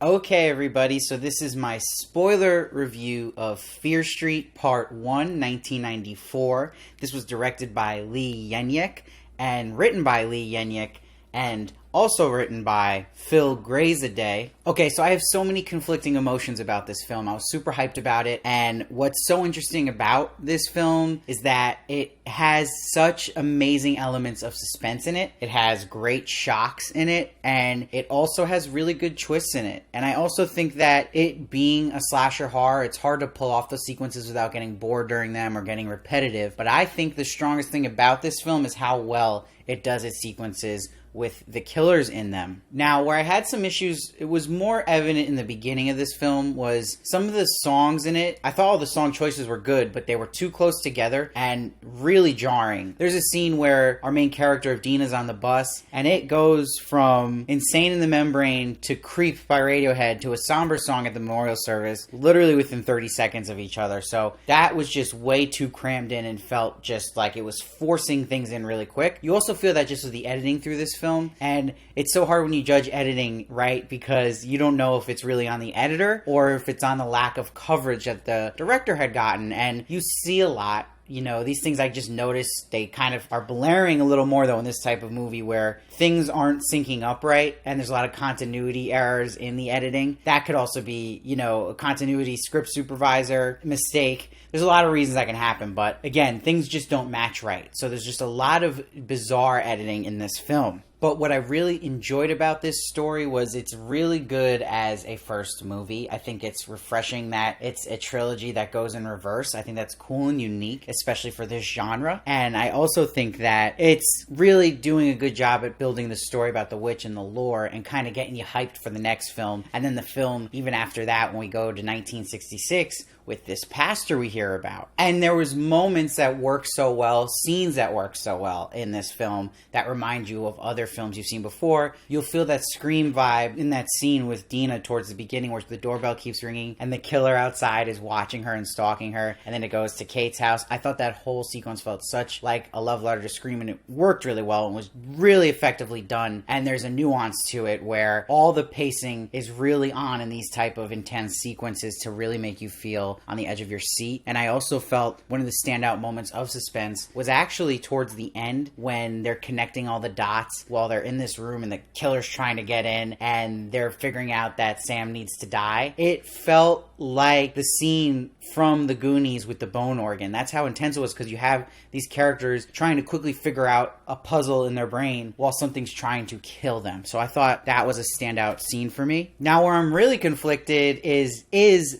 Okay, everybody, so this is my spoiler review of Fear Street Part 1, 1994. This was directed by Lee Yenyek and written by Lee Yenyek and also written by Phil Grazaday. Okay, so I have so many conflicting emotions about this film. I was super hyped about it, and what's so interesting about this film is that it has such amazing elements of suspense in it. It has great shocks in it, and it also has really good twists in it. And I also think that it being a slasher horror, it's hard to pull off those sequences without getting bored during them or getting repetitive. But I think the strongest thing about this film is how well it does its sequences with the killers in them. Now, where I had some issues, it was more evident in the beginning of this film, was some of the songs in it. I thought all the song choices were good, but they were too close together and really jarring. There's a scene where our main character of Dina's on the bus, and it goes from Insane in the Membrane to Creep by Radiohead to a somber song at the memorial service, literally within 30 seconds of each other. So that was just way too crammed in and felt just like it was forcing things in really quick. You also feel that just with the editing through this film, and it's so hard when you judge editing, right? Because you don't know if it's really on the editor or if it's on the lack of coverage that the director had gotten. And you see a lot, you know, these things I just noticed, they kind of are blaring a little more though in this type of movie where things aren't syncing up right and there's a lot of continuity errors in the editing. That could also be, you know, a continuity script supervisor mistake. There's a lot of reasons that can happen, but again, things just don't match right. So there's just a lot of bizarre editing in this film. But what I really enjoyed about this story was it's really good as a first movie. I think it's refreshing that it's a trilogy that goes in reverse. I think that's cool and unique, especially for this genre. And I also think that it's really doing a good job at building the story about the witch and the lore and kind of getting you hyped for the next film. And then the film, even after that, when we go to 1966, with this pastor we hear about. And there was moments that work so well, scenes that work so well in this film that remind you of other films you've seen before. You'll feel that Scream vibe in that scene with Dina towards the beginning where the doorbell keeps ringing and the killer outside is watching her and stalking her, and then it goes to Kate's house. I thought that whole sequence felt such like a love letter to Scream, and it worked really well and was really effectively done. And there's a nuance to it where all the pacing is really on in these type of intense sequences to really make you feel on the edge of your seat. And I also felt one of the standout moments of suspense was actually towards the end when they're connecting all the dots while they're in this room and the killer's trying to get in and they're figuring out that Sam needs to die. It felt like the scene from the Goonies with the bone organ. That's how intense it was, because you have these characters trying to quickly figure out a puzzle in their brain while something's trying to kill them. So I thought that was a standout scene for me. Now, where I'm really conflicted is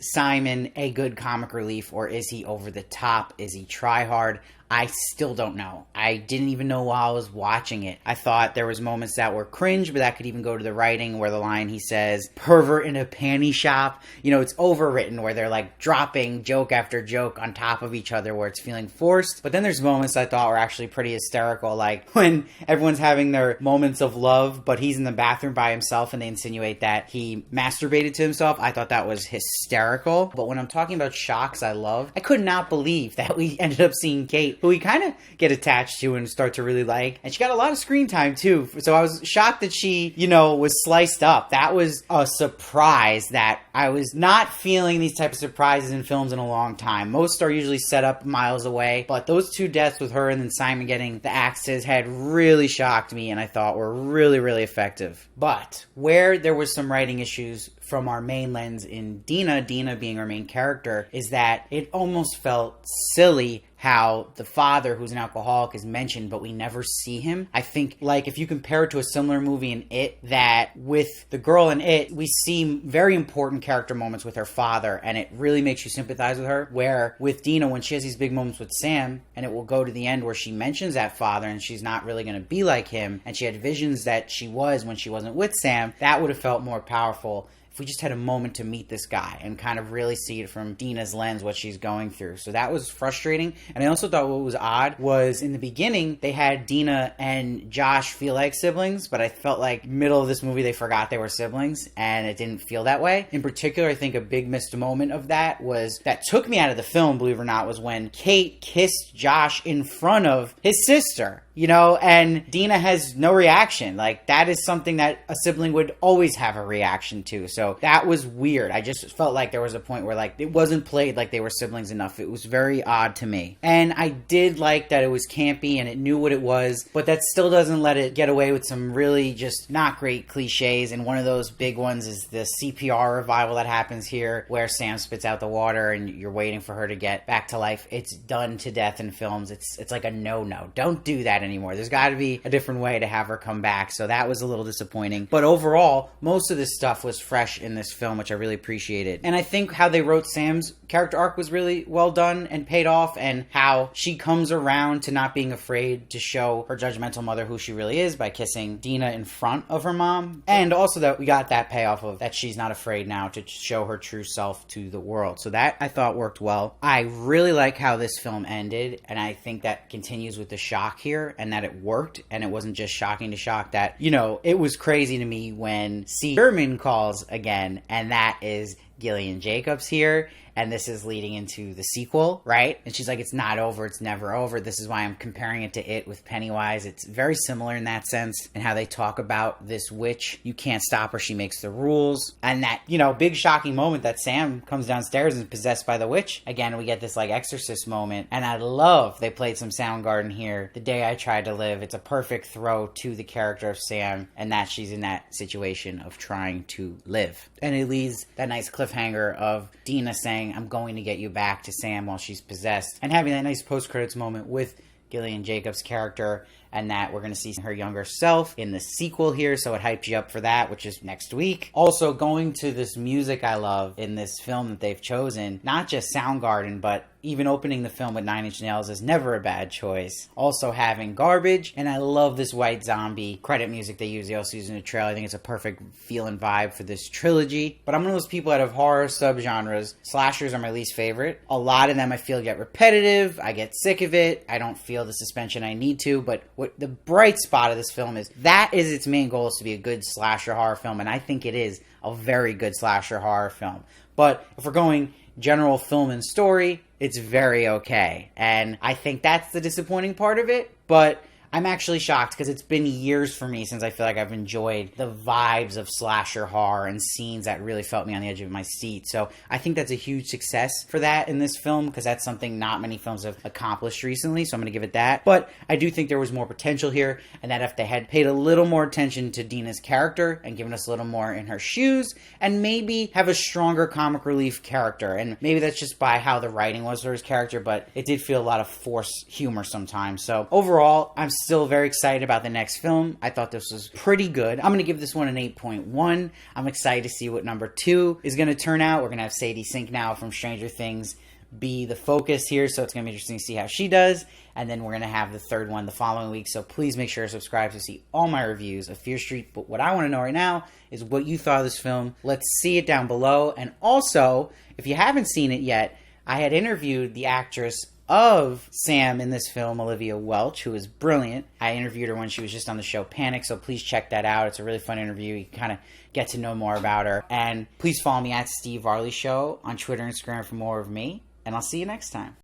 Simon a good comic relief, or is he over the top? Is he try hard? I still don't know. I didn't even know while I was watching it. I thought there was moments that were cringe, but that could even go to the writing where the line he says, pervert in a panty shop. You know, it's overwritten where they're like dropping joke after joke on top of each other where it's feeling forced. But then there's moments I thought were actually pretty hysterical, like when everyone's having their moments of love, but he's in the bathroom by himself and they insinuate that he masturbated to himself. I thought that was hysterical. But when I'm talking about shocks I love, I could not believe that we ended up seeing Kate, who we kind of get attached to and start to really like. And she got a lot of screen time too. So I was shocked that she, you know, was sliced up. That was a surprise that I was not feeling these type of surprises in films in a long time. Most are usually set up miles away, but those two deaths with her and then Simon getting the axe to his head really shocked me and I thought were really, really effective. But where there was some writing issues from our main lens in Dina being our main character, is that it almost felt silly how the father, who's an alcoholic, is mentioned, but we never see him. I think, like, if you compare it to a similar movie in It, that with the girl in It, we see very important character moments with her father, and it really makes you sympathize with her, where with Dina, when she has these big moments with Sam, and it will go to the end where she mentions that father, and she's not really going to be like him, and she had visions that she was when she wasn't with Sam, that would have felt more powerful if we just had a moment to meet this guy and kind of really see it from Dina's lens, what she's going through. So that was frustrating. And I also thought what was odd was in the beginning, they had Dina and Josh feel like siblings, but I felt like middle of this movie, they forgot they were siblings and it didn't feel that way. In particular, I think a big missed moment of that was, that took me out of the film, believe it or not, was when Kate kissed Josh in front of his sister. You know, and Dina has no reaction. Like, that is something that a sibling would always have a reaction to. So So that was weird. I just felt like there was a point where like it wasn't played like they were siblings enough. It was very odd to me. And I did like that it was campy and it knew what it was, but that still doesn't let it get away with some really just not great cliches. And one of those big ones is the CPR revival that happens here, where Sam spits out the water and you're waiting for her to get back to life. It's done to death in films. It's like a no. Don't do that anymore. There's got to be a different way to have her come back. So that was a little disappointing. But overall, most of this stuff was fresh in this film, which I really appreciated. And I think how they wrote Sam's character arc was really well done and paid off, and how she comes around to not being afraid to show her judgmental mother who she really is by kissing Dina in front of her mom. And also that we got that payoff of that she's not afraid now to show her true self to the world. So that I thought worked well. I really like how this film ended, and I think that continues with the shock here, and that it worked, and it wasn't just shocking to shock. That, you know, it was crazy to me when C. Sherman calls again, and that is Gillian Jacobs here, and this is leading into the sequel, right? And she's like, it's not over, it's never over. This is why I'm comparing it to It with Pennywise. It's very similar in that sense, and how they talk about this witch. You can't stop her, she makes the rules. And that, you know, big shocking moment that Sam comes downstairs and is possessed by the witch. Again, we get this like exorcist moment, and I love they played some Soundgarden here. The Day I Tried to Live. It's a perfect throw to the character of Sam, and that she's in that situation of trying to live. And it leaves that nice cliffhanger of Dina saying, I'm going to get you back, to Sam while she's possessed, and having that nice post-credits moment with Gillian Jacobs' character, and that we're going to see her younger self in the sequel here, so it hypes you up for that, which is next week. Also, going to this music I love in this film that they've chosen, not just Soundgarden, but even opening the film with 9 Inch Nails is never a bad choice. Also having Garbage, and I love this White Zombie credit music they use. They also use in the trailer. I think it's a perfect feel and vibe for this trilogy. But I'm one of those people out of horror subgenres. Slashers are my least favorite. A lot of them I feel get repetitive. I get sick of it. I don't feel the suspension I need to. But what the bright spot of this film is, that is its main goal, is to be a good slasher horror film. And I think it is a very good slasher horror film. But if we're going general film and story, it's very okay. And I think that's the disappointing part of it. But I'm actually shocked, because it's been years for me since I feel like I've enjoyed the vibes of slasher horror and scenes that really felt me on the edge of my seat. So I think that's a huge success for that in this film, because that's something not many films have accomplished recently, so I'm going to give it that. But I do think there was more potential here, and that if they had paid a little more attention to Dina's character and given us a little more in her shoes, and maybe have a stronger comic relief character, and maybe that's just by how the writing was for his character, but it did feel a lot of forced humor sometimes. So overall, I'm still very excited about the next film. I thought this was pretty good. I'm going to give this one an 8.1. I'm excited to see what number 2 is going to turn out. We're going to have Sadie Sink now from Stranger Things be the focus here, so it's going to be interesting to see how she does. And then we're going to have the third one the following week, so please make sure to subscribe to see all my reviews of Fear Street. But what I want to know right now is what you thought of this film. Let's see it down below. And also, if you haven't seen it yet, I had interviewed the actress of Sam in this film, Olivia Welch, who is brilliant. I interviewed her when she was just on the show Panic, so please check that out. It's a really fun interview. You can kind of get to know more about her. And please follow me at Steve Varley Show on Twitter and Instagram for more of me, and I'll see you next time.